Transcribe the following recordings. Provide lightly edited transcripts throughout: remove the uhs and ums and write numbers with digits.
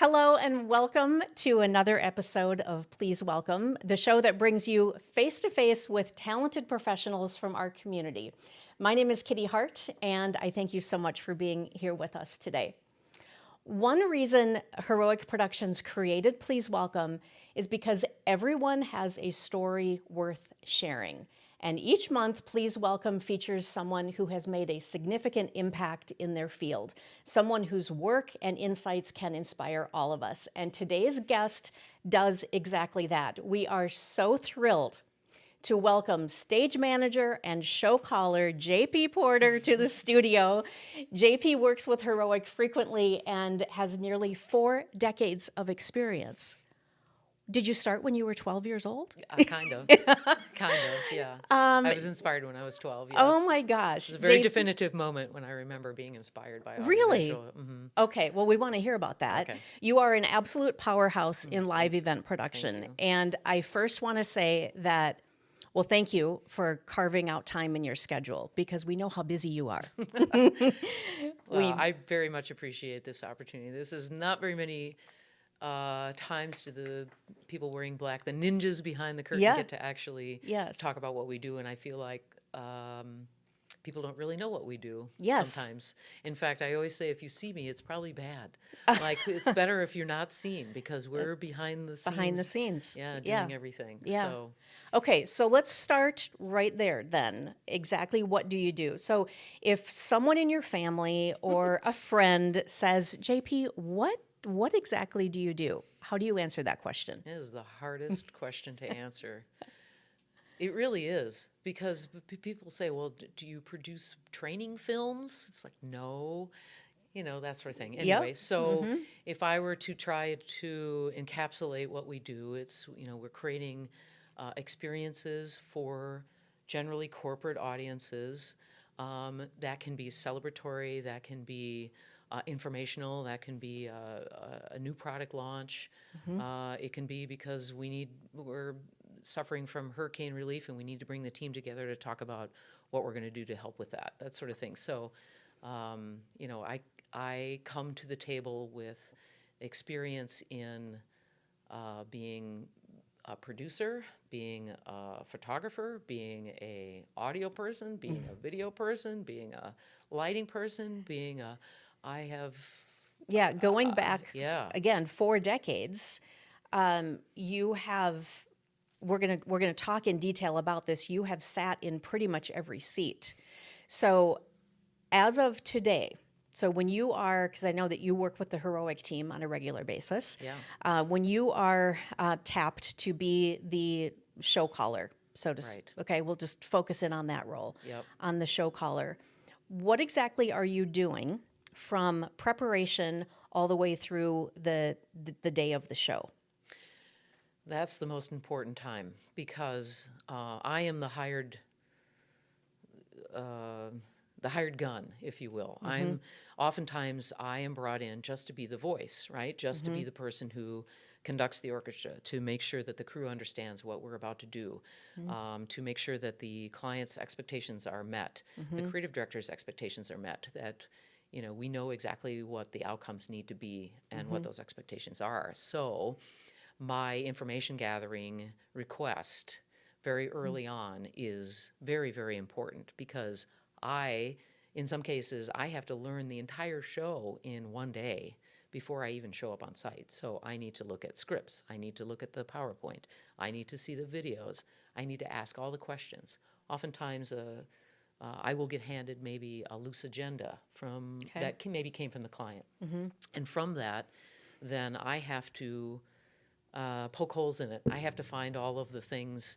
Hello and welcome to another episode of Please Welcome, the show that brings you face to face with talented professionals from our community. My name is Kitty Hart, and I thank you so much for being here with us today. One reason Heroic Productions created Please Welcome is because everyone has a story worth sharing. And each month, Please Welcome features someone who has made a significant impact in their field, someone whose work and insights can inspire all of us. And today's guest does exactly that. We are so thrilled to welcome stage manager and show caller JP Porter to the studio. JP works with Heroic frequently and has nearly 4 decades of experience. Did you start when you were 12 years old? Kind of, yeah. I was inspired when I was 12, yes. Oh my gosh. It was a very definitive moment when I remember being inspired by Really? audiovisual. Okay, well, we want to hear about that. Okay. You are an absolute powerhouse in live event production. you. And I first want to say that, well, thank you for carving out time in your schedule because we know how busy you are. Well, I very much appreciate this opportunity. This is not very many times do the people wearing black, the ninjas behind the curtain, Yeah. get to actually Yes. talk about what we do. And I feel like people don't really know what we do Yes. sometimes. In fact, I always say if you see me, it's probably bad. Like, it's better if you're not seen because we're behind the scenes. Behind the scenes. Yeah, doing everything. Yeah. So, Okay, so let's start right there then. Exactly what do you do? So if someone in your family or a friend says, JP, what exactly do you do? How do you answer that question? it is the hardest question to answer. It really is, because people say, well, do you produce training films? It's like, no, that sort of thing. Anyway, so if I were to try to encapsulate what we do, it's, we're creating experiences for generally corporate audiences. That can be celebratory, that can be informational, that can be a new product launch. It can be because we're suffering from hurricane relief and we need to bring the team together to talk about what we're going to do to help with that sort of thing. So, I come to the table with experience in being a producer, being a photographer, being a audio person, being a video person, being a lighting person, I have. Yeah, going back yeah. again 4 decades, you have. We're gonna talk in detail about this. You have sat in pretty much every seat. So, as of today, so when you are, because I know that you work with the Heroic team on a regular basis. Yeah. When you are tapped to be the show caller, so to speak. Right. Okay, we'll just focus in on that role. Yep. On the show caller. What exactly are you doing from preparation all the way through the day of the show? That's the most important time because I am the hired gun, if you will. Oftentimes I am brought in just to be the voice, right? Just to be the person who conducts the orchestra, to make sure that the crew understands what we're about to do, to make sure that the client's expectations are met, the creative director's expectations are met, that we know exactly what the outcomes need to be and what those expectations are. So my information gathering request very early on is very, very important because in some cases, I have to learn the entire show in one day before I even show up on site. So I need to look at scripts. I need to look at the PowerPoint. I need to see the videos. I need to ask all the questions. Oftentimes, I will get handed maybe a loose agenda that maybe came from the client. And from that, then I have to poke holes in it. I have to find all of the things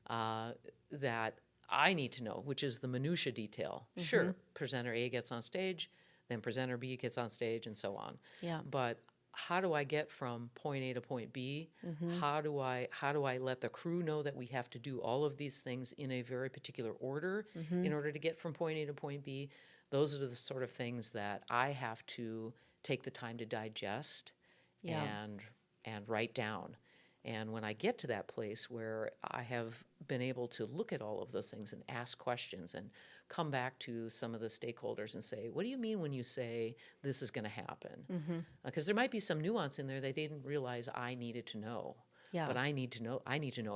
that I need to know, which is the minutia detail. Sure, presenter A gets on stage, then presenter B gets on stage, and so on. Yeah. But how do I get from point A to point B? How do I let the crew know that we have to do all of these things in a very particular order in order to get from point A to point B? Those are the sort of things that I have to take the time to digest and write down. And when I get to that place where I have been able to look at all of those things and ask questions and come back to some of the stakeholders and say, what do you mean when you say this is going to happen? Because there might be some nuance in there they didn't realize I needed to know. Yeah. But I need to know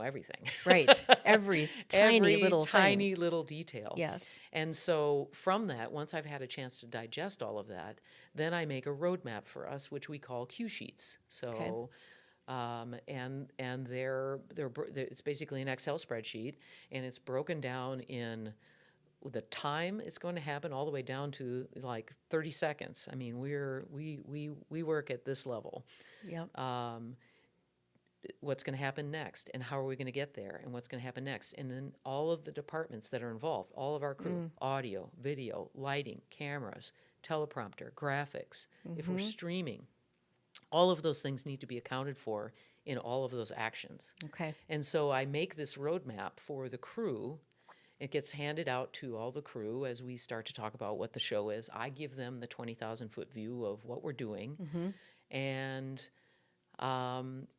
everything. Right. Every tiny Every little tiny thing. little detail. Yes. And so from that, once I've had a chance to digest all of that, then I make a roadmap for us, which we call cue sheets. So, and it's basically an Excel spreadsheet, and it's broken down in the time it's going to happen all the way down to like 30 seconds. I mean, we work at this level. Yep. What's going to happen next, and how are we going to get there, and what's going to happen next, and then all of the departments that are involved, all of our crew, audio, video, lighting, cameras, teleprompter, graphics, if we're streaming, all of those things need to be accounted for in all of those actions. Okay. And so I make this roadmap for the crew. It gets handed out to all the crew as we start to talk about what the show is. I give them the 20,000-foot view of what we're doing, and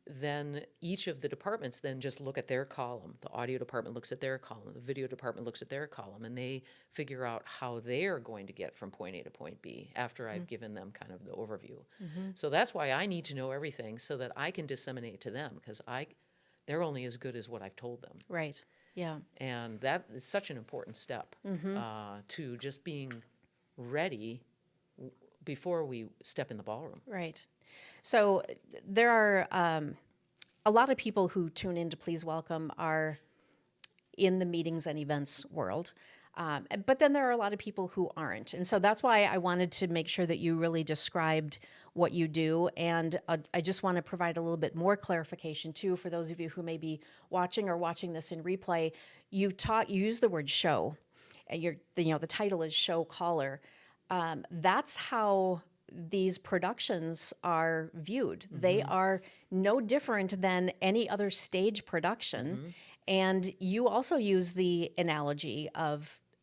then each of the departments then just look at their column. The audio department looks at their column. The video department looks at their column, and they figure out how they are going to get from point A to point B after I've given them kind of the overview. So that's why I need to know everything so that I can disseminate to them, because they're only as good as what I've told them. Right. Yeah. And that is such an important step to just being ready before we step in the ballroom. Right. So there are a lot of people who tune in to Please Welcome are in the meetings and events world. But then there are a lot of people who aren't. And so that's why I wanted to make sure that you really described what you do. And I just want to provide a little bit more clarification too for those of you who may be watching this in replay. You use the word show, and the title is show caller. That's how these productions are viewed. They are no different than any other stage production. And you also use the analogy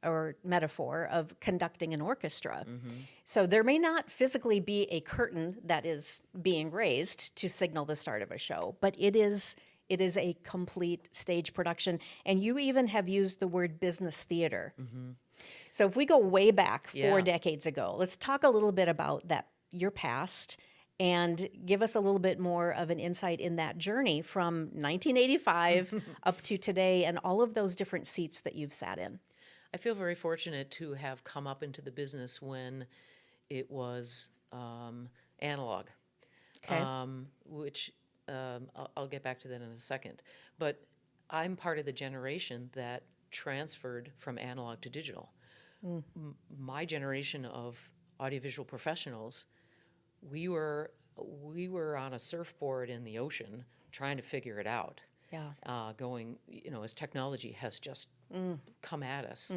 or metaphor of conducting an orchestra. So there may not physically be a curtain that is being raised to signal the start of a show, but it is a complete stage production. And you even have used the word business theater. So if we go way back 4 decades ago, let's talk a little bit about your past, and give us a little bit more of an insight in that journey from 1985 up to today and all of those different seats that you've sat in. I feel very fortunate to have come up into the business when it was analog, which I'll get back to that in a second. But I'm part of the generation that transferred from analog to digital. My generation of audiovisual professionals, we were on a surfboard in the ocean trying to figure it out. Yeah. Going, as technology has just come at us.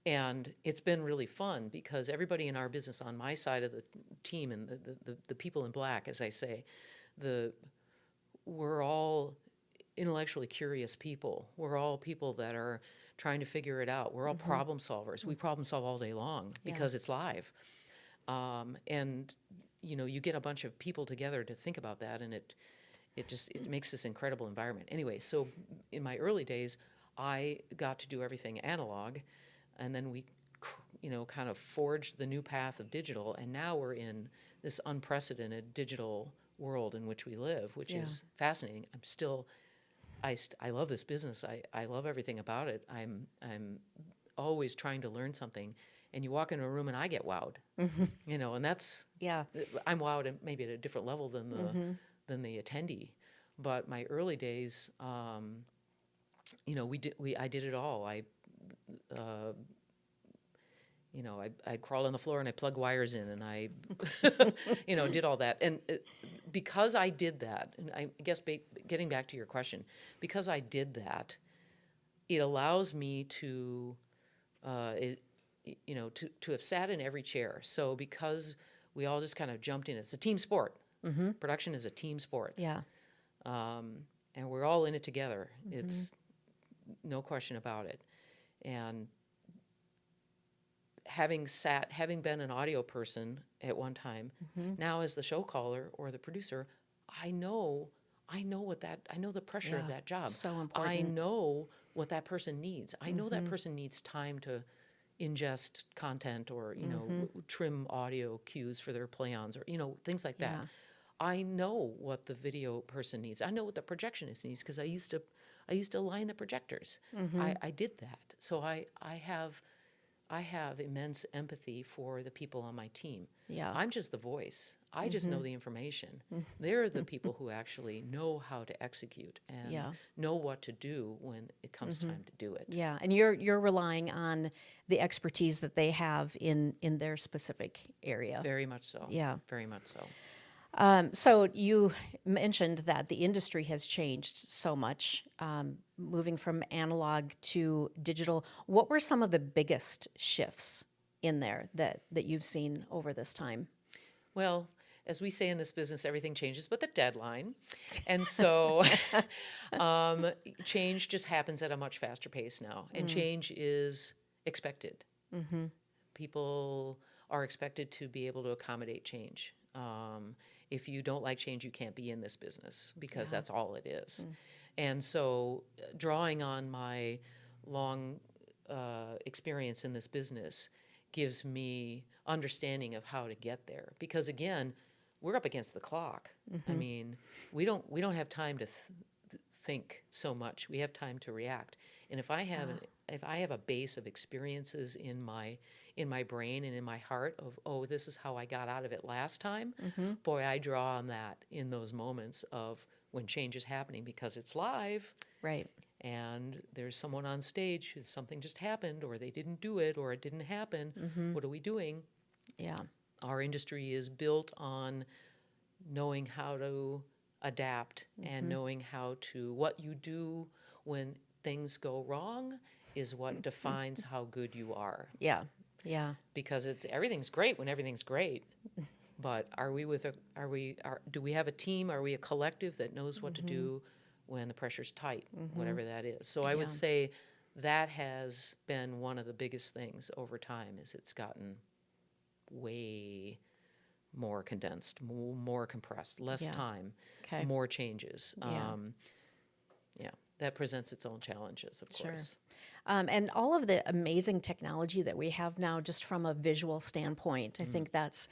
And it's been really fun because everybody in our business on my side of the team and the people in black, as I say, we're all intellectually curious people. We're all people that are trying to figure it out. We're all problem solvers. We problem solve all day long because it's live. And, you get a bunch of people together to think about that, and it makes this incredible environment. Anyway, so in my early days, I got to do everything analog, and then we, kind of forged the new path of digital, and now we're in this unprecedented digital world in which we live, which is fascinating. I love this business. I love everything about it. I'm always trying to learn something. And you walk into a room and I get wowed, and that's, I'm wowed maybe at a different level than the attendee. But my early days, I did it all. I crawled on the floor and I plugged wires in and I, did all that. And because I did that, and I guess getting back to your question, because I did that, it allows me to, to have sat in every chair. So because we all just kind of jumped in, it's a team sport. Production is a team sport. Yeah. And we're all in it together. It's no question about it. And having been an audio person at one time, now as the show caller or the producer, I know I know the pressure of Yeah, that job. so I important. know what that person needs. I know that person needs time to ingest content or, trim audio cues for their play-ons or, things like that. Yeah. I know what the video person needs. I know what the projectionist needs because I used to align the projectors. I did that. So I have immense empathy for the people on my team. Yeah. I'm just the voice. I just know the information. They're the people who actually know how to execute and Yeah. know what to do when it comes time to do it. Yeah, and you're relying on the expertise that they have in their specific area. Very much so. Yeah. Very much so. So you mentioned that the industry has changed so much, moving from analog to digital. What were some of the biggest shifts in there that you've seen over this time? Well, as we say in this business, everything changes but the deadline. And so change just happens at a much faster pace now. And change is expected. People are expected to be able to accommodate change. If you don't like change, you can't be in this business because that's all it is. And so drawing on my long experience in this business gives me understanding of how to get there. Because again, we're up against the clock. I mean, we don't have time to think so much. We have time to react. And if I have a base of experiences in my brain and in my heart of, oh, this is how I got out of it last time, boy, I draw on that in those moments of when change is happening because it's live. Right. And there's someone on stage who something just happened or they didn't do it or it didn't happen. What are we doing? Yeah. Our industry is built on knowing how to adapt and knowing what you do when things go wrong is what defines how good you are. Yeah. Yeah. Because everything's great when everything's great. But do we have a team? Are we a collective that knows what to do when the pressure's tight, whatever that is? So I would say that has been one of the biggest things over time is it's gotten way more condensed, more compressed, less time, Okay. more changes. Yeah. That presents its own challenges, of course. And all of the amazing technology that we have now, just from a visual standpoint, I think that's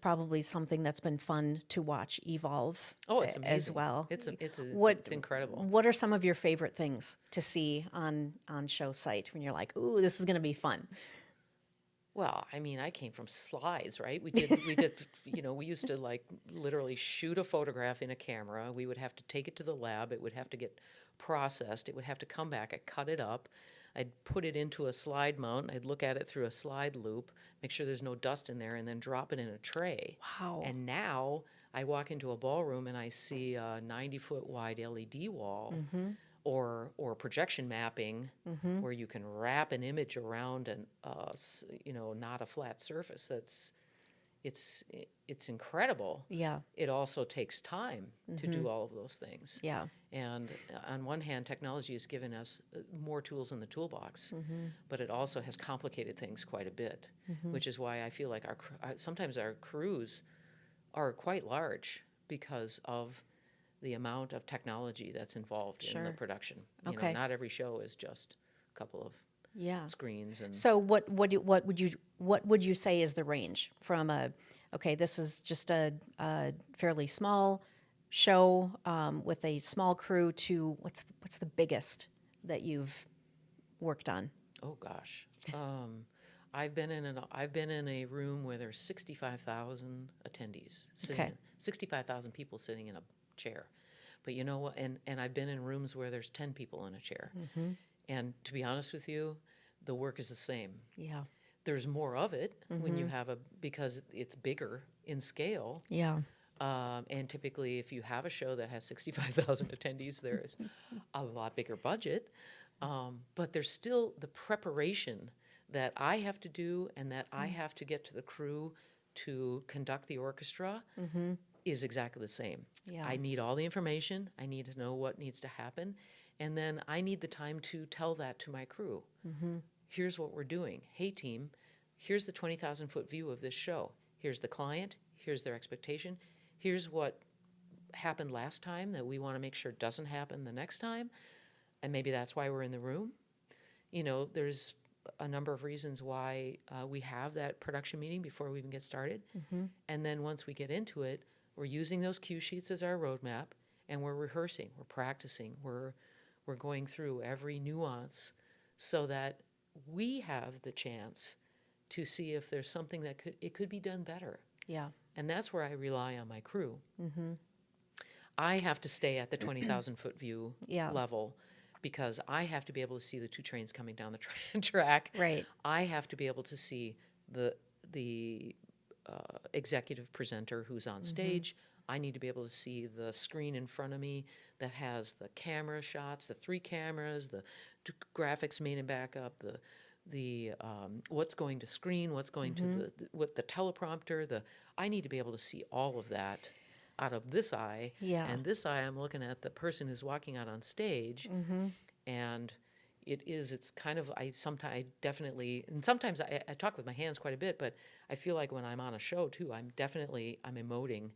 probably something that's been fun to watch evolve. Oh, it's amazing as well. It's incredible. What are some of your favorite things to see on show site when you're like, ooh, this is going to be fun? Well, I mean, I came from slides, right? We we used to like literally shoot a photograph in a camera. We would have to take it to the lab. It would have to get processed. It would have to come back. I'd cut it up. I'd put it into a slide mount. I'd look at it through a slide loop, make sure there's no dust in there, and then drop it in a tray. Wow. And now I walk into a ballroom and I see a 90-foot wide LED wall or projection mapping where you can wrap an image around not a flat surface. It's incredible. Yeah. It also takes time to do all of those things. Yeah. And on one hand, technology has given us more tools in the toolbox, but it also has complicated things quite a bit, which is why I feel like sometimes our crews are quite large because of the amount of technology that's involved in the production. Okay. Not every show is just a couple of screens and So what would you say is the range from this is just a fairly small show with a small crew to what's the biggest that you've worked on? Oh gosh. I've been in a room where there's 65,000 attendees sitting, 65,000 people sitting in a chair. But you know what? And I've been in rooms where there's 10 people in a chair. And to be honest with you, the work is the same. Yeah. There's more of it when you have because it's bigger in scale. Yeah. And typically, if you have a show that has 65,000 attendees, there's a lot bigger budget. But there's still the preparation that I have to do and that I have to get to the crew to conduct the orchestra is exactly the same. Yeah. I need all the information. I need to know what needs to happen. And then I need the time to tell that to my crew. Here's what we're doing. Hey, team, here's the 20,000-foot view of this show. Here's the client. Here's their expectation. Here's what happened last time that we want to make sure doesn't happen the next time, and maybe that's why we're in the room. There's a number of reasons why we have that production meeting before we even get started. And then once we get into it, we're using those cue sheets as our roadmap, and we're rehearsing, we're practicing, we're going through every nuance so that we have the chance to see if there's something that could be done better. Yeah. And that's where I rely on my crew. I have to stay at the 20,000 foot view level because I have to be able to see the two trains coming down the track. Right. I have to be able to see the executive presenter who's on stage. I need to be able to see the screen in front of me that has the camera shots, the 3 cameras, the graphics main and backup, the what's going to screen, what's going to the teleprompter. I need to be able to see all of that out of this eye. Yeah. And this eye, I'm looking at the person who's walking out on stage, and it's kind of, sometimes I talk with my hands quite a bit, but I feel like when I'm on a show too, I'm emoting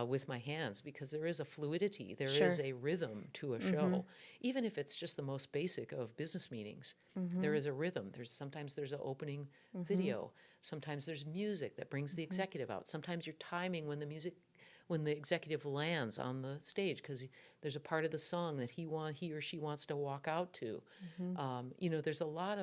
with my hands, because there is a fluidity, there is a rhythm to a show. Even if it's just the most basic of business meetings, there is a rhythm. Sometimes there's an opening video. Sometimes there's music that brings the executive out. Sometimes you're timing when the executive lands on the stage, because there's a part of the song that he or she wants to walk out to. There's a lot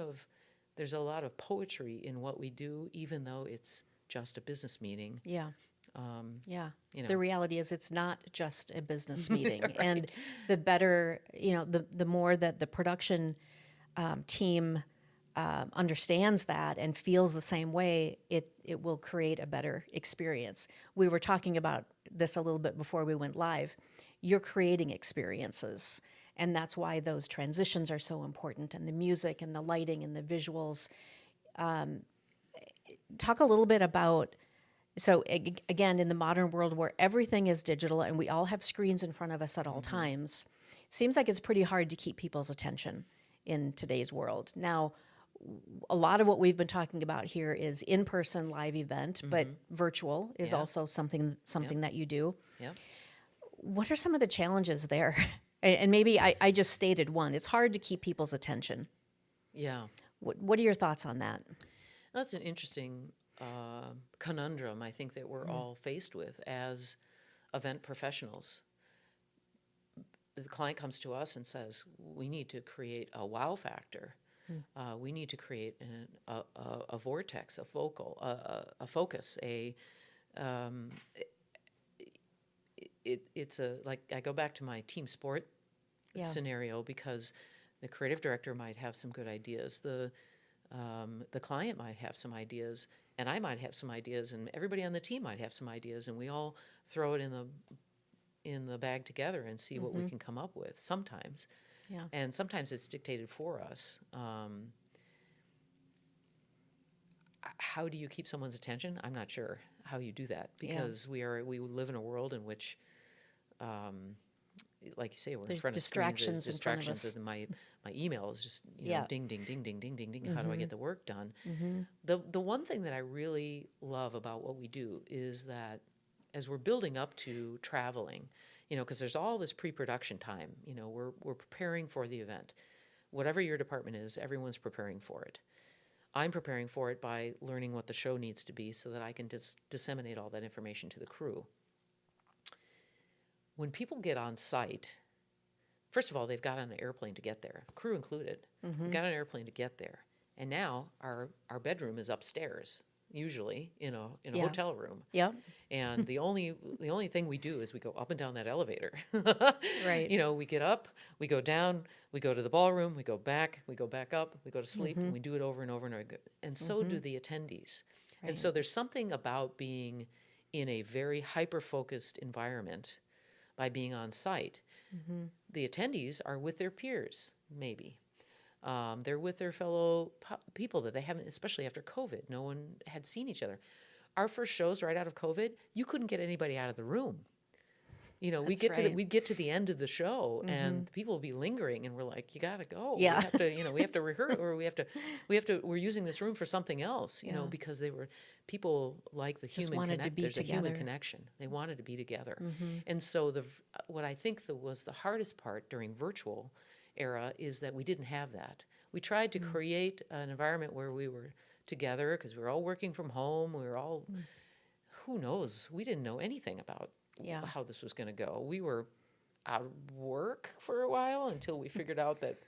of poetry in what we do, even though it's just a business meeting. Yeah. The reality is it's not just a business meeting. Right. And the better, the more that the production team understands that and feels the same way, it will create a better experience. We were talking about this a little bit before we went live. You're creating experiences, and that's why those transitions are so important, and the music and the lighting and the visuals. Talk a little bit about, so again, in the modern world where everything is digital and we all have screens in front of us at all times, seems like it's pretty hard to keep people's attention in today's world. Now, a lot of what we've been talking about here is in-person live event, but virtual is also something that you do. Yeah. What are some of the challenges there? And maybe I just stated one. It's hard to keep people's attention. Yeah. What are your thoughts on that? That's an interesting conundrum, I think, that we're all faced with as event professionals. The client comes to us and says, we need to create a wow factor. We need to create a vortex, a focus, it's like, I go back to my team sport scenario, because the creative director might have some good ideas, the client might have some ideas, and I might have some ideas, and everybody on the team might have some ideas, and we all throw it in the bag together and see what we can come up with sometimes. Yeah. And sometimes it's dictated for us. How do you keep someone's attention? I'm not sure how you do that, because we live in a world in which, like you say, we're in front of distractions screens, in front of us. and my email is just ding, ding, ding, ding, ding, ding, ding. How do I get the work done? The one thing that I really love about what we do is that as we're building up to traveling, because there's all this pre-production time, we're preparing for the event. Whatever your department is, everyone's preparing for it. I'm preparing for it by learning what the show needs to be so that I can disseminate all that information to the crew. When people get on site, first of all, they've got on an airplane to get there, crew included. They've got on an airplane to get there. And now our bedroom is upstairs, usually in a hotel room. Yep. And the only thing we do is we go up and down that elevator. Right. We get up, we go down, we go to the ballroom, we go back up, we go to sleep, and we do it over and over and over. And so do the attendees. Right. And so there's something about being in a very hyper-focused environment by being on site. The attendees are with their peers, maybe. They're with their fellow people that they haven't, especially after COVID. No one had seen each other. Our first shows right out of COVID, you couldn't get anybody out of the room. You know, That's right. we'd get to the end of the show and people will be lingering and we're like, you gotta go. Yeah. We have to, you know, we have to rehearse or we're using this room for something else, you know, Yeah. because people like the Just human wanted to be there's a human together. connection. They wanted to be together. And so what I think was the hardest part during virtual era is that we didn't have that. We tried to create an environment where we were together because we were all working from home. We were all, who knows? We didn't know anything about Yeah. how this was going to go. We were out of work for a while until we figured out that,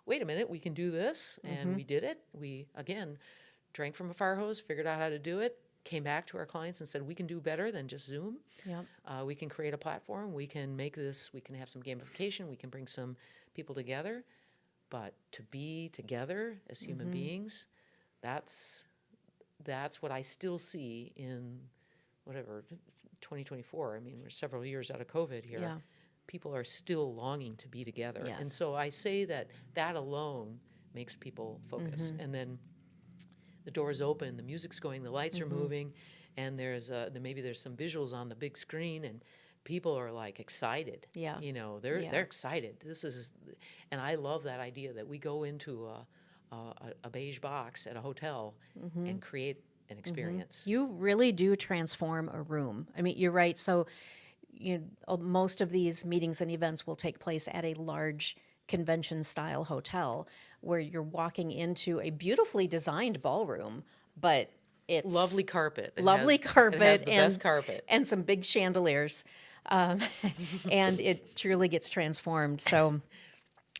wait a minute, we can do this. And we did it. We, again, drank from a fire hose, figured out how to do it, came back to our clients and said, we can do better than just Zoom. Yeah. We can create a platform. We can we can have some gamification. We can bring some people together. But to be together as human beings, that's what I still see in whatever 2024. I mean, we're several years out of COVID here. Yeah. People are still longing to be together. And Yes. so I say that alone makes people focus. And then the door's open, the music's going, the lights are moving, and maybe there's some visuals on the big screen, and people are like excited. Yeah. You know, they're excited. And I love that idea that we go into a beige box at a hotel and create an experience. You really do transform a room. I mean, you're right. So, most of these meetings and events will take place at a large convention-style hotel where you're walking into a beautifully designed ballroom, but it's Lovely carpet. carpet, It has the and best carpet. and some big chandeliers, and it truly gets transformed. So,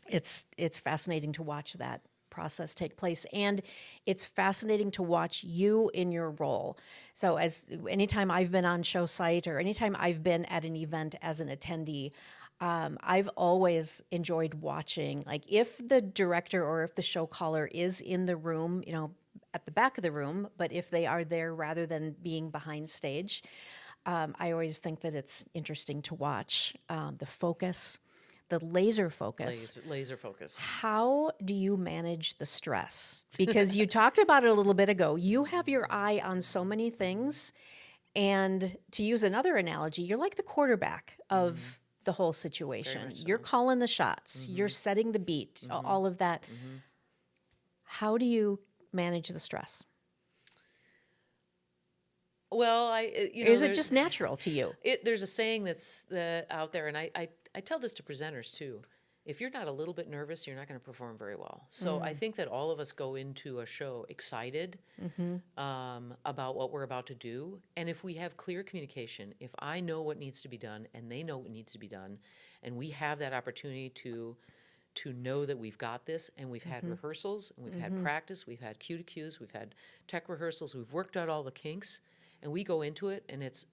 it's fascinating to watch that process take place, and it's fascinating to watch you in your role. So anytime I've been on show site or anytime I've been at an event as an attendee, I've always enjoyed watching, like, if the director or if the show caller is in the room, at the back of the room, but if they are there rather than being behind stage, I always think that it's interesting to watch the focus, the laser focus. Laser focus. How do you manage the stress? Because you talked about it a little bit ago. You have your eye on so many things. And to use another analogy, you're like the quarterback of the whole situation. much so. You're calling the shots. You're setting the beat, all of that. How do you manage the stress? Well, Is it just natural to you? There's a saying that's out there, and I tell this to presenters too. If you're not a little bit nervous, you're not going to perform very well. So I think that all of us go into a show excited about what we're about to do. And if we have clear communication, if I know what needs to be done and they know what needs to be done, and we have that opportunity to know that we've got this, and we've had rehearsals, and we've had practice, we've had cue to cues, we've had tech rehearsals, we've worked out all the kinks, and we go into it, and it's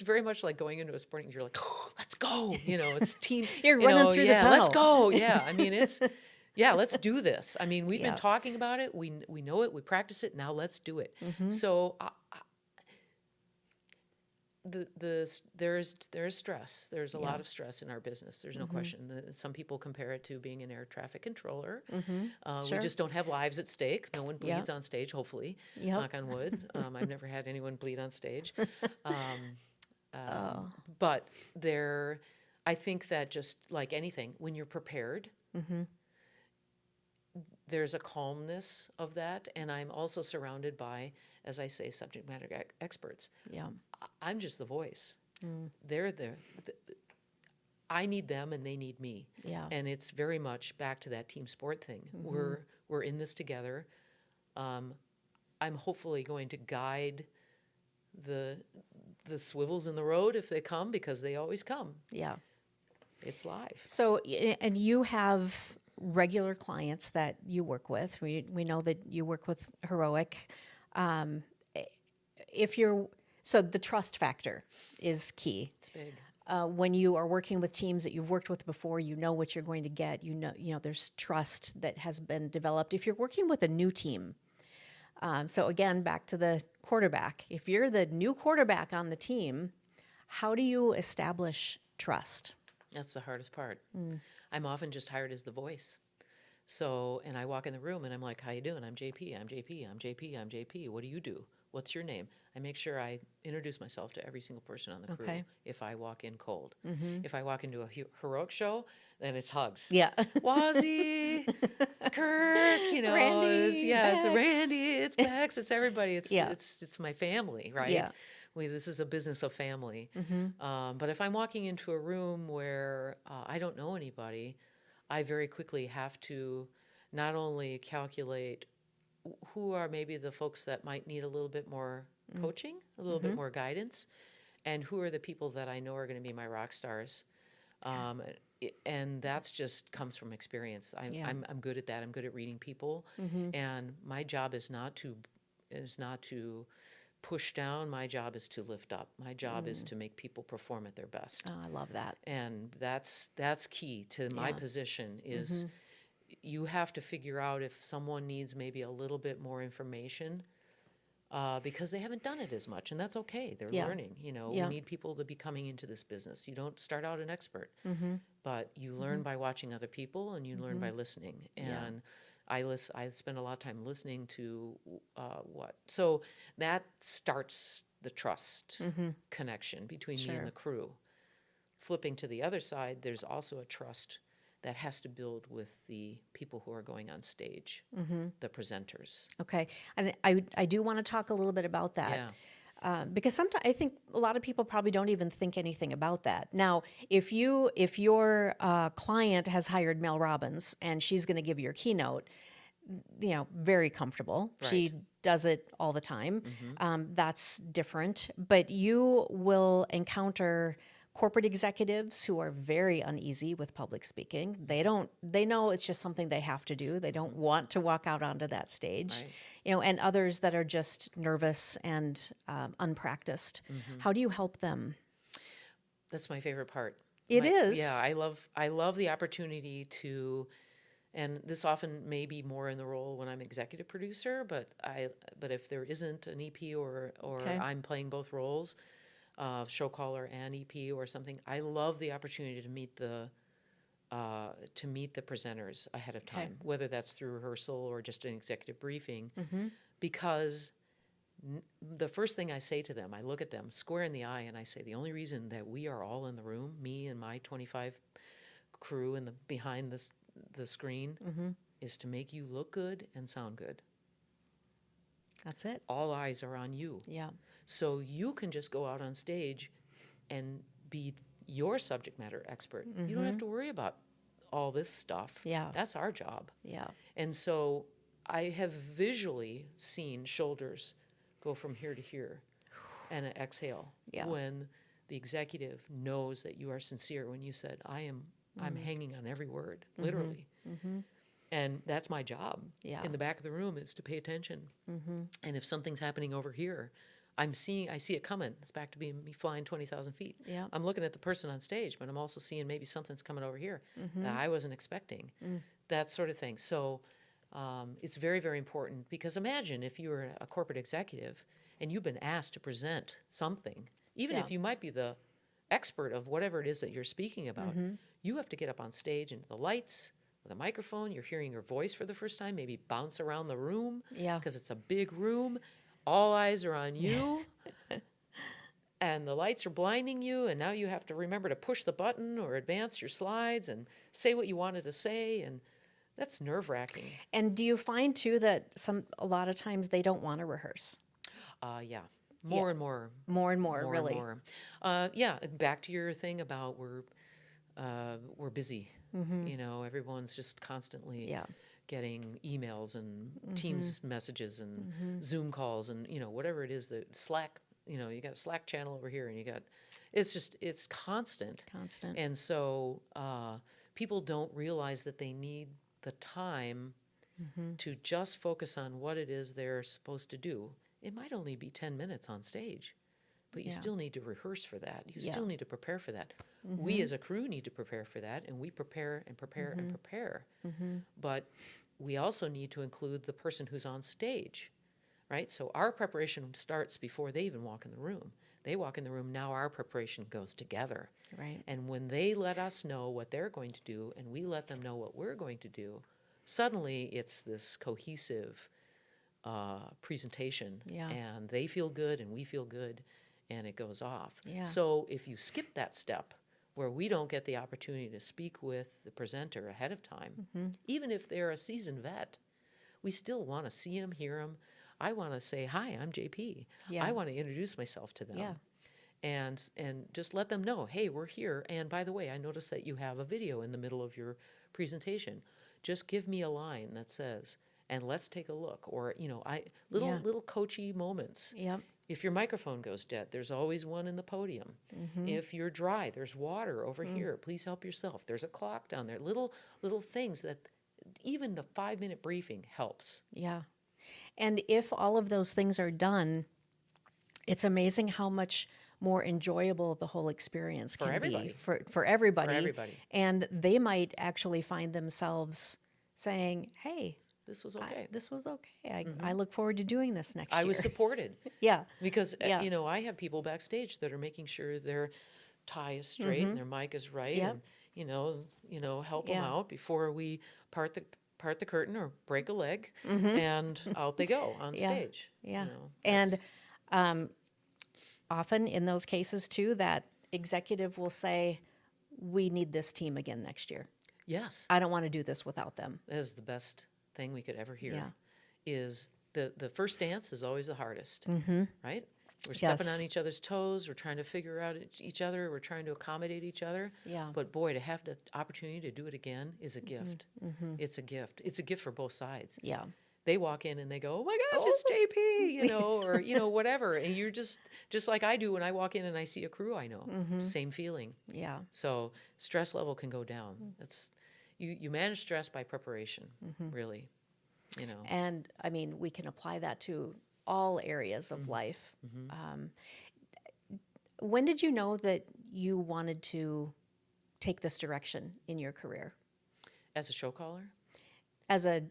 very much like going into a sporting. You're like, oh, let's go. It's team. You're running through the tunnel. Let's go. Yeah, I mean, let's do this. I mean, we've been talking about it. We know it. We practice it. Now let's do it. So there's stress. There's a lot of stress in our business. There's no question. Some people compare it to being an air traffic controller. Sure. We just don't have lives at stake. No one bleeds on stage, hopefully. Yep. Knock on wood. I've never had anyone bleed on stage. But I think that just like anything, when you're prepared, there's a calmness of that. And I'm also surrounded by, as I say, subject matter experts. Yeah. I'm just the voice. They're I need them and they need me. Yeah. And it's very much back to that team sport thing. We're in this together. I'm hopefully going to guide the swivels in the road if they come, because they always come. Yeah. It's live. So, and you have regular clients that you work with. We know that you work with Heroic. So the trust factor is key. It's big. When you are working with teams that you've worked with before, you know what you're going to get. You know there's trust that has been developed. If you're working with a new team, so again, back to the quarterback. If you're the new quarterback on the team, how do you establish trust? That's the hardest part. I'm often just hired as the voice. So, and I walk in the room and I'm like, how you doing? I'm JP, I'm JP, I'm JP, I'm JP. What do you do? what's your name? I make sure I introduce myself to every single person on the crew Okay. if I walk in cold. If I walk into a heroic show, then it's hugs. Yeah. Wazzy, Kirk, Randy, it's Bex. Randy, it's Bex, it's everybody. Yeah. It's my family, right? Yeah. This is a business of family. But if I'm walking into a room where I don't know anybody, I very quickly have to not only calculate who are maybe the folks that might need a little bit more coaching, a little bit more guidance, and who are the people that I know are going to be my rock stars. And that's just comes from experience. Yeah. I'm good at that. I'm good at reading people, and my job is not to push down. My job is to lift up. My job is to make people perform at their best. Oh, I love that. And that's key to my position is you have to figure out if someone needs maybe a little bit more information because they haven't done it as much, and that's okay. They're learning. We need people to be coming into this business. You don't start out an expert, but you learn by watching other people, and you learn by listening. And I spend a lot of time listening to so that starts the trust connection between me and the crew. Flipping to the other side, there's also a trust that has to build with the people who are going on stage, the presenters. Okay. And I do want to talk a little bit about that. Yeah. Because sometimes I think a lot of people probably don't even think anything about that. Now, if your client has hired Mel Robbins and she's going to give your keynote, very comfortable. Right. She does it all the time. That's different. But you will encounter corporate executives who are very uneasy with public speaking. They know it's just something they have to do. They don't want to walk out onto that stage. Right. And others that are just nervous and unpracticed. How do you help them? That's my favorite part. It is. Yeah, I love the opportunity to, and this often may be more in the role when I'm executive producer, but if there isn't an EP or Okay. I'm playing both roles, show caller and EP or something, I love the opportunity to meet the presenters ahead of time, whether that's through rehearsal or just an executive briefing, because the first thing I say to them, I look at them square in the eye and I say, the only reason that we are all in the room, me and my 25 crew in behind the screen, is to make you look good and sound good. That's it. All eyes are on you. Yeah. So you can just go out on stage and be your subject matter expert. You don't have to worry about all this stuff. Yeah. That's our job. Yeah. And so I have visually seen shoulders go from here to here and an exhale when the executive knows that you are sincere when you said, I'm hanging on every word, literally. And that's my job in the back of the room is to pay attention. And if something's happening over here, I see it coming. It's back to being me flying 20,000 feet. Yeah. I'm looking at the person on stage, but I'm also seeing maybe something's coming over here that I wasn't expecting. That sort of thing. So it's very, very important because imagine if you were a corporate executive and you've been asked to present something, even if you might be the expert of whatever it is that you're speaking about, you have to get up on stage into the lights with a microphone. You're hearing your voice for the first time, maybe bounce around the room because it's a big room. All eyes are on you. And the lights are blinding you, and now you have to remember to push the button or advance your slides and say what you wanted to say, and that's nerve-wracking. And do you find too that a lot of times they don't want to rehearse? Yeah. More and more. More and more, really. And more. Yeah, back to your thing about we're busy. Everyone's just constantly getting emails and Teams messages and Zoom calls and, whatever it is, that Slack, you got a Slack channel over here and it's constant. Constant. And so people don't realize that they need the time to just focus on what it is they're supposed to do. It might only be 10 minutes on stage, but you still need to rehearse for that. You still need to prepare for that. We as a crew need to prepare for that, and we prepare and prepare and prepare. But we also need to include the person who's on stage, right? So our preparation starts before they even walk in the room. They walk in the room, now our preparation goes together. Right. And when they let us know what they're going to do and we let them know what we're going to do, suddenly it's this cohesive presentation, Yeah. and they feel good and we feel good, and it goes off. Yeah. So if you skip that step where we don't get the opportunity to speak with the presenter ahead of time, even if they're a seasoned vet, we still want to see them, hear them. I want to say, hi, I'm JP. Yeah. I want to introduce myself to them. Yeah. And just let them know, hey, we're here. And by the way, I noticed that you have a video in the middle of your presentation. Just give me a line that says, and let's take a look. Or, Yeah. little coachy moments. Yep. If your microphone goes dead, there's always one in the podium. If you're dry, there's water over here. Please help yourself. There's a clock down there. Little things that even the 5-minute briefing helps. Yeah. And if all of those things are done, it's amazing how much more enjoyable the whole experience For can everybody. be for everybody. For everybody. And they might actually find themselves saying, hey, This was okay. this was okay. I look forward to doing this next year. I was supported. Yeah. Because, Yeah. I have people backstage that are making sure their tie is straight and their mic is right, Yep. and help them Yeah. out before we part the curtain or break a leg, and out they go on Yeah. stage. Yeah. That's- And often in those cases too, that executive will say, we need this team again next year. yes, I don't want to do this without them. that is the best thing we could ever hear. Yeah. Is the first dance is always the hardest, right? We're stepping Mm-hmm. Yes. on each other's toes. We're trying to figure out each other. We're trying to accommodate each other. Yeah. But boy, to have the opportunity to do it again is a gift. It's a gift. It's a gift for both sides. Yeah. They walk in and they go, "Oh my gosh, it's JP," or whatever. And you're just like I do when I walk in and I see a crew I know. Same feeling. Yeah. So stress level can go down. That's you manage stress by preparation, really. And I mean, we can apply that to all areas of life. When did you know that you wanted to take this direction in your career? As a show caller, As a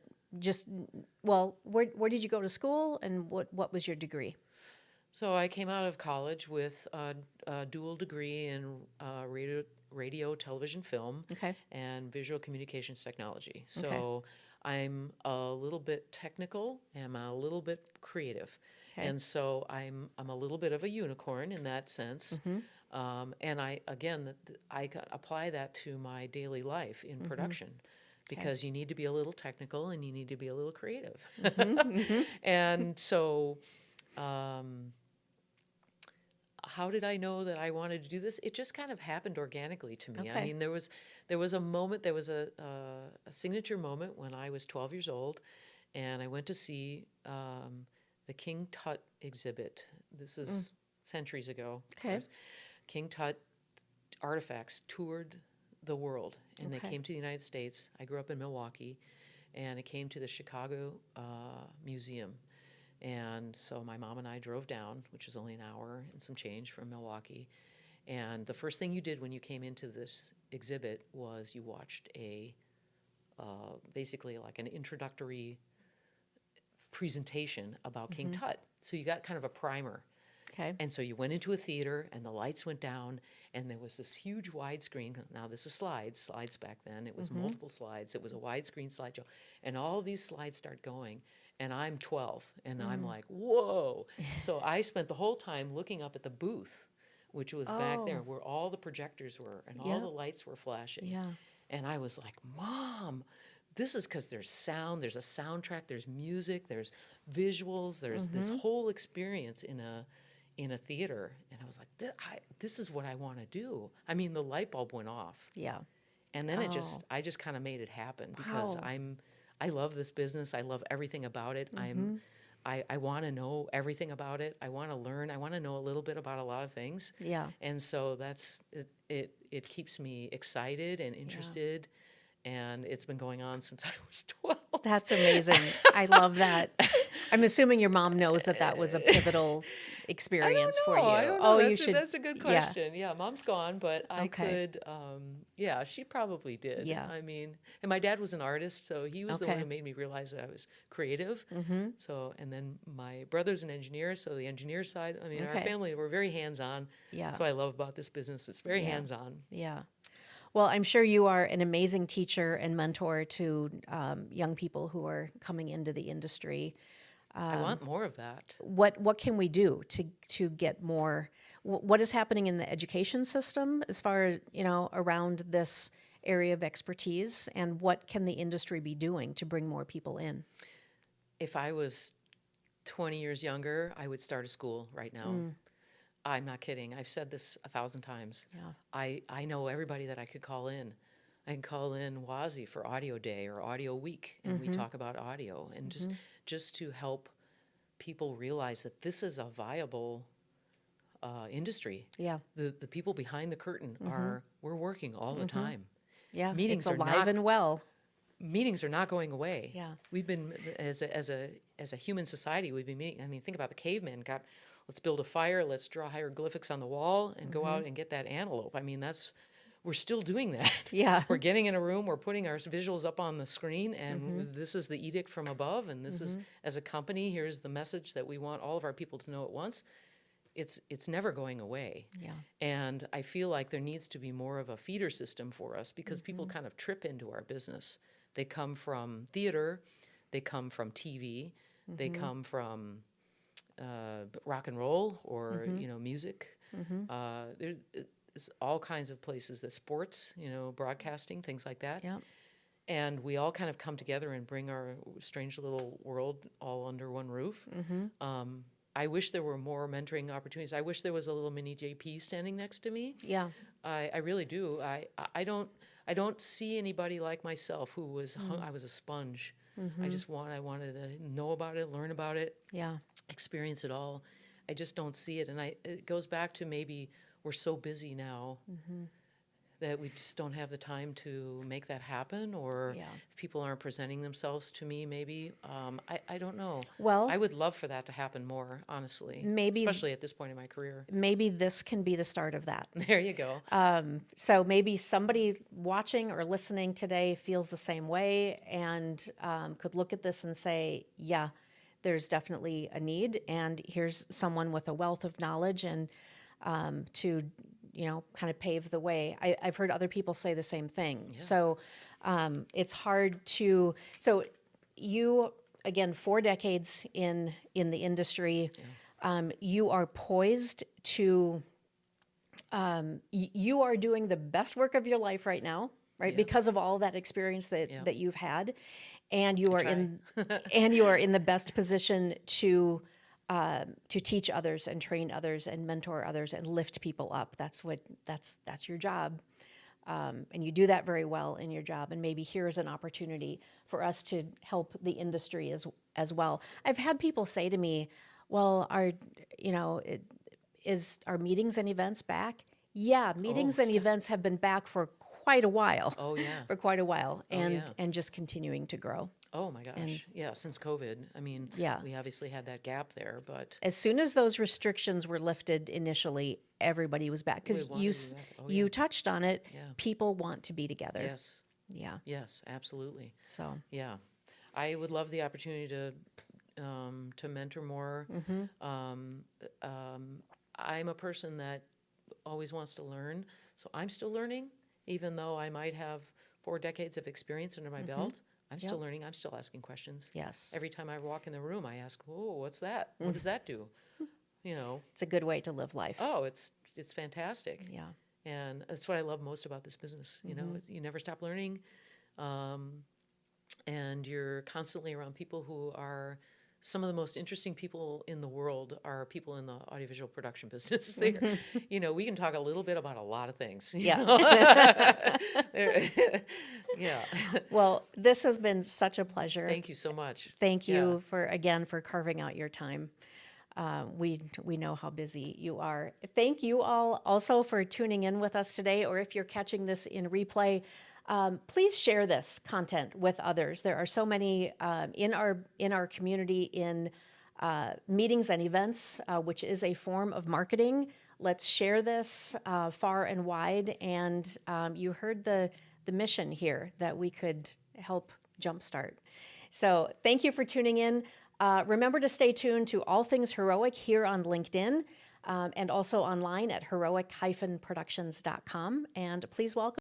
where did you go to school, and what was your degree? so I came out of college with a dual degree in radio, television, film, Okay. and visual communications technology. So I'm a little bit technical, and I'm a little bit creative. Okay. And so I'm a little bit of a unicorn in that sense. And I apply that to my daily life in production, because you need to be a little technical and you need to be a little creative. And so how did I know that I wanted to do this? It just kind of happened organically to me. Okay. I mean, there was a moment, there was a signature moment when I was 12 years old, and I went to see the King Tut exhibit. This is centuries ago. of Okay. course. King Tut artifacts toured the world, and they Okay. came to the United States. I grew up in Milwaukee, and it came to the Chicago Museum. And so my mom and I drove down, which is only an hour and some change from Milwaukee. And the first thing you did when you came into this exhibit was you watched basically like an introductory presentation about King Tut. So you got kind of a primer. Okay. And so you went into a theater, and the lights went down, and there was this huge widescreen. Now, this is slides back then. It was multiple slides. It was a widescreen slideshow. And all these slides start going, and I'm 12, and I'm like, whoa. So I spent the whole time looking up at the booth, which was back there, where all the projectors were, and all Yeah. the lights were flashing. Yeah. And I was like, Mom, this is because there's sound, there's a soundtrack, there's music, there's visuals, there's this whole experience in a theater. And I was like, this is what I want to do. I mean, the light bulb went off. Yeah. And then I just kind of made it happen, because Wow. I love this business. I love everything about it. I want to know everything about it. I want to learn. I want to know a little bit about a lot of things. Yeah. And so that's it keeps me excited and interested. And it's been going on since I was 12. That's amazing. I love that. I'm assuming your mom knows that was a pivotal experience for you. I don't know. Oh, that's you should. That's a good yeah. question. Yeah, Mom's gone, but I Okay. could. She probably did. Yeah. I mean, and my dad was an artist, so he was the one Okay. who made me realize that I was creative. Mm-hmm. So, and then my brother's an engineer, so the engineer side. I mean, our Okay. family, we're very hands-on. Yeah. That's what I love about this business. It's very Yeah. hands-on. Yeah. Well, I'm sure you are an amazing teacher and mentor to young people who are coming into the industry. I want more of that. What can we do to get more? What is happening in the education system as far as, around this area of expertise, and what can the industry be doing to bring more people in? If I was 20 years younger, I would start a school right now. I'm not kidding. I've said this 1,000 times. Yeah. I know everybody that I could call in. I can call in Wazi for Audio Day or Audio Week, and we talk about audio, and just to help people realize that this is a viable industry. Yeah. The people behind the curtain we're working all the time. Yeah. Meetings it's are alive not- and well. Meetings are not going away. Yeah. We've been, as a human society, we've been meeting. I mean, think about the caveman. Let's build a fire, let's draw hieroglyphics on the wall and go out and get that antelope. I mean, we're still doing that. Yeah. We're getting in a room, we're putting our visuals up on the screen, and this is the edict from above, and this is, as a company, here's the message that we want all of our people to know at once. It's never going away. Yeah. And I feel like there needs to be more of a feeder system for us, because people kind of trip into our business. They come from theater, they come from TV, they come from rock and roll or music. There's all kinds of places. The sports, broadcasting, things like that. Yeah. And we all kind of come together and bring our strange little world all under one roof. I wish there were more mentoring opportunities. I wish there was a little mini JP standing next to me. Yeah. I really do. I don't see anybody like myself who was I was a sponge. I wanted to know about it, learn about it, Yeah. experience it all. I just don't see it, and it goes back to maybe we're so busy now that we just don't have the time to make that happen, or Yeah. if people aren't presenting themselves to me, maybe. I don't know. Well, I would love for that to happen more, honestly, Maybe- especially at this point in my career. maybe this can be the start of that. There you go. So maybe somebody watching or listening today feels the same way and could look at this and say, yeah, there's definitely a need, and here's someone with a wealth of knowledge and to kind of pave the way. I've heard other people say the same thing. So it's hard to. So you, again, 4 decades in the industry, you are poised to. You are doing the best work of your life right now, right? Because of all that experience that you've had, and you are in the best position to teach others and train others and mentor others and lift people up. That's your job, and you do that very well in your job. And maybe here's an opportunity for us to help the industry as well. I've had people say to me, "Well, is our meetings and events back?" Yeah, meetings and events have been back for quite a while. Oh, yeah. For quite a while, and yeah. and just continuing to grow. Oh, my gosh. Yeah, since COVID. I mean, Yeah. we obviously had that gap there, but As soon as those restrictions were lifted initially, everybody was back because We wanted to be back. Oh, you yeah. touched on it. Yeah. People want to be together. yes, Yeah. yes, absolutely. So Yeah. I would love the opportunity to mentor more. I'm a person that always wants to learn, so I'm still learning, even though I might have 4 decades of experience under my belt. I'm still learning. I'm still asking questions. yes, Every time I walk in the room, I ask, "Whoa, what's that? What does that do?" it's a good way to live life. Oh, it's fantastic. Yeah. And that's what I love most about this business. You never stop learning, and you're constantly around people who are some of the most interesting people in the world. Are people in the audiovisual production business. We can talk a little bit about a lot of things. Yeah. Yeah. Well, this has been such a pleasure. Thank you so much. Thank Yeah. you for carving out your time. We know how busy you are. Thank you all also for tuning in with us today, or if you're catching this in replay, please share this content with others. There are so many in our community in meetings and events, which is a form of marketing. Let's share this far and wide. And you heard the mission here that we could help jumpstart. So thank you for tuning in. Remember to stay tuned to All Things Heroic here on LinkedIn and also online at heroic-productions.com. And please welcome